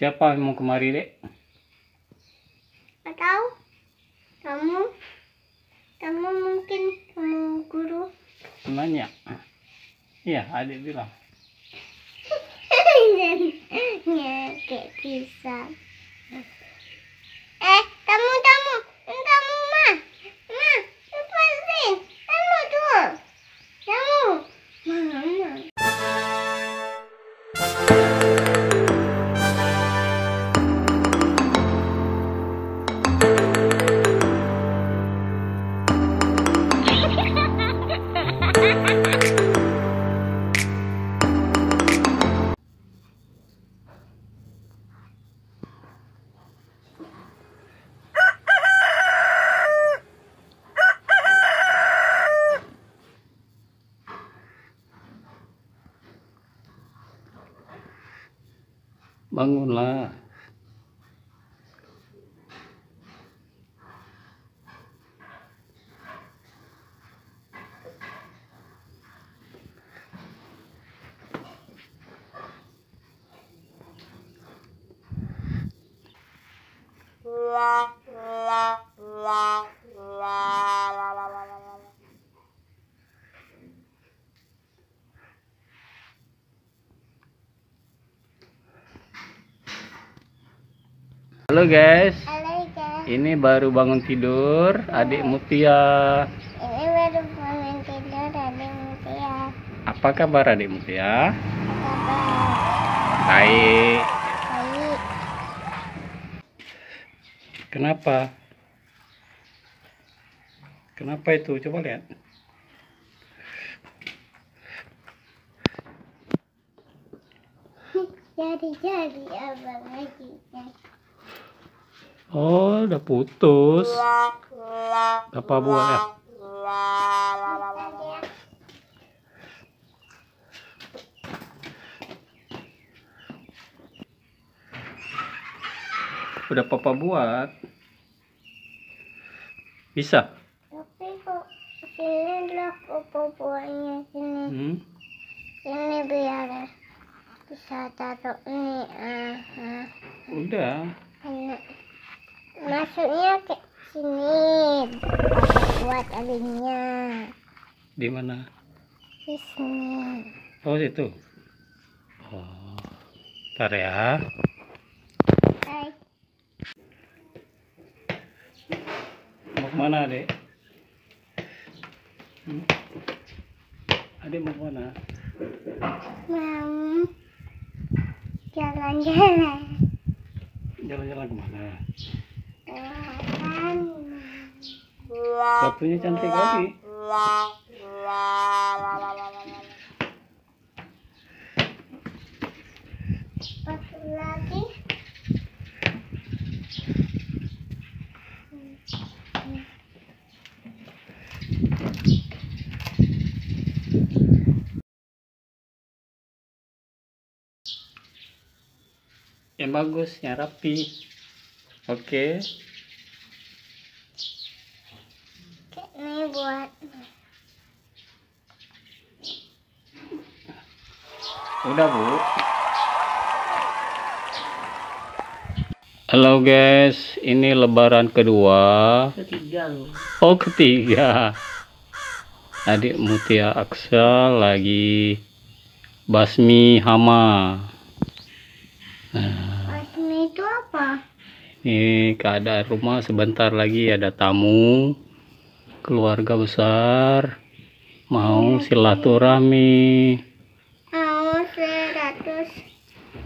Siapa yang mau kemari, Dek? Nggak tahu. Kamu mungkin kamu guru. Nanya. Iya, adik bilang. Kayak kisah. Tamu, mah. Lepasin. Tamu tuh. Mama. Bangunlah. Halo guys. Halo guys. Ini baru bangun tidur adik Mutia. Ini baru bangun tidur adik Mutia. Apa kabar adik Mutia? Kabar. Baik. Baik. Kenapa? Kenapa itu? Coba lihat. Jadi abang lagi. Oh, udah putus. Apa buat ya? Udah papa buat. Bisa? Tapi kok sini lah popo-poponya sini. Ini biar bisa taruh ini. Udah. Masuknya ke sini. Papa buat adiknya. Di mana? Di sini. Oh, situ. Oh. Ntar ya. Hai. Mau kemana, Adek? Adek mau kemana? Mau jalan-jalan. Jalan-jalan kemana? Jalan. Batunya cantik kali. Satu lagi. Yang bagus, yang rapi. Oke. Ini buat. Udah, Bu. Halo guys, ini lebaran kedua. Ketiga loh. Oh, ketiga. Adik Mutia Aksa lagi basmi hama. Basmi itu apa? Ini keadaan rumah, sebentar lagi ada tamu keluarga besar mau silaturahmi. Mau 100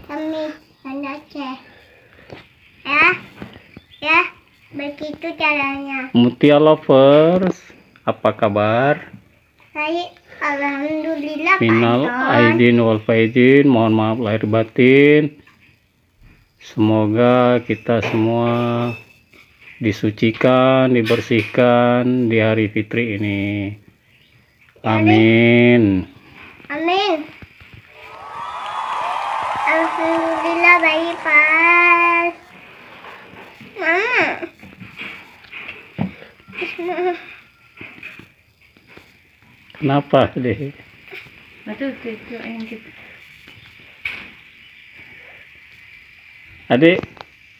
kami Aceh. Ya, begitu caranya. Mutia lovers, apa kabar? Saya alhamdulillah. Minal Pak. aidin wal faizin, mohon maaf lahir batin. Semoga kita semua disucikan, dibersihkan di hari fitri ini. Amin. Amin. Alhamdulillah baik, Pak. Mama. Kenapa deh? Itu yang kita. Adik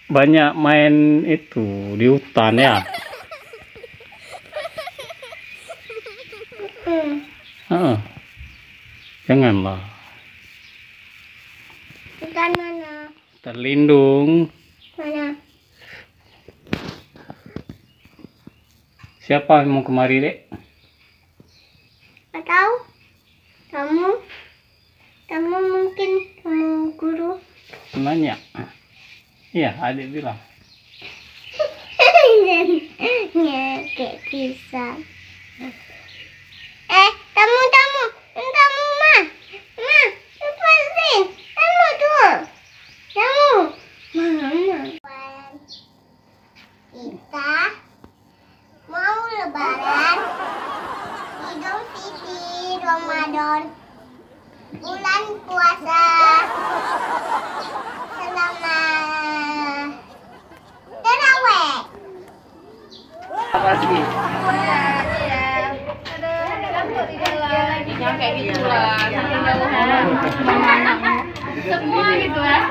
banyak main itu di hutan ya. Heeh. Janganlah. Hutan mana? Terlindung. Mana? Siapa yang mau kemari, Dek? Nggak tahu. Kamu mungkin kamu guru. Nanya. Iya, adik bilang. Kayak pisang. Tamu mah. Lepasin. Tamu tuh. Mana? Kita mau lebaran. Idul Fitri, Ramadan, bulan puasa. Selama terawih. Yang kayak gitu lah, semua gitu ya.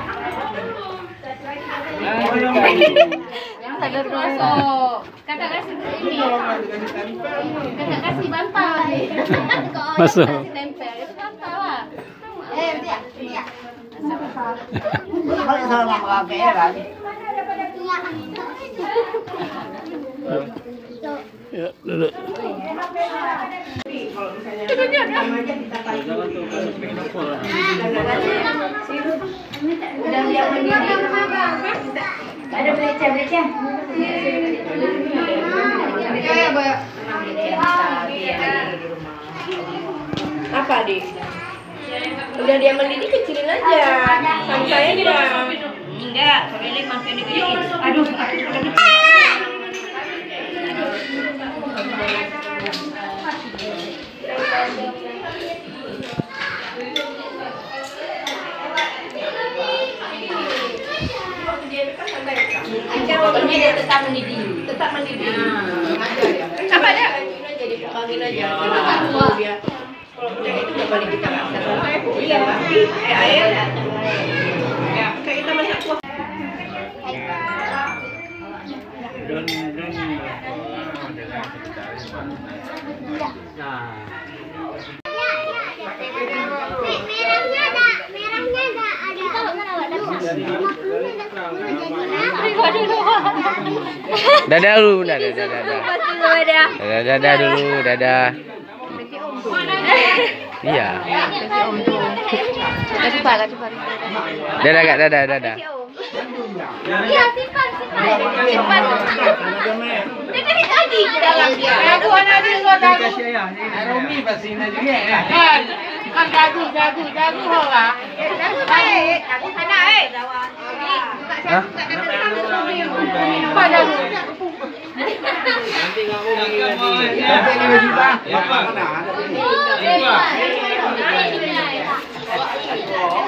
Yang sadar masuk. Kakak kasih ini. Kakak kasih bantal nih. Masuk. Kasih tempel itu bantal lah. Iya. Ya, duduk. Dan dia mendidih. Ada beca-beca. Apa dik? Udah dia mendidih kecilin aja. Sama saya juga. Enggak, soalnya makin digedein. Aduh, pokoknya dia tetap mendidih. Apa ada? Jadi pangin aja. Kalau dia itu udah balik kita masak. Iya, air. Ya, kayak kita masak kuah. Dadah dulu, dadah dulu, dadah. Iya. Dadah kak, dadah. Iya, simpan. Dari tadi dalam dia. Aku ada Romi pasti juga ya. kan dagu hola. Dagu baik, dagu sana Hah? Apa dagu? Nanti kamu nanti 5 juta.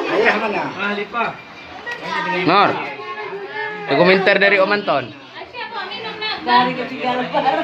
Ayah mana? Nor. Dokumenter dari Om Anton. Dari ketiga lebar.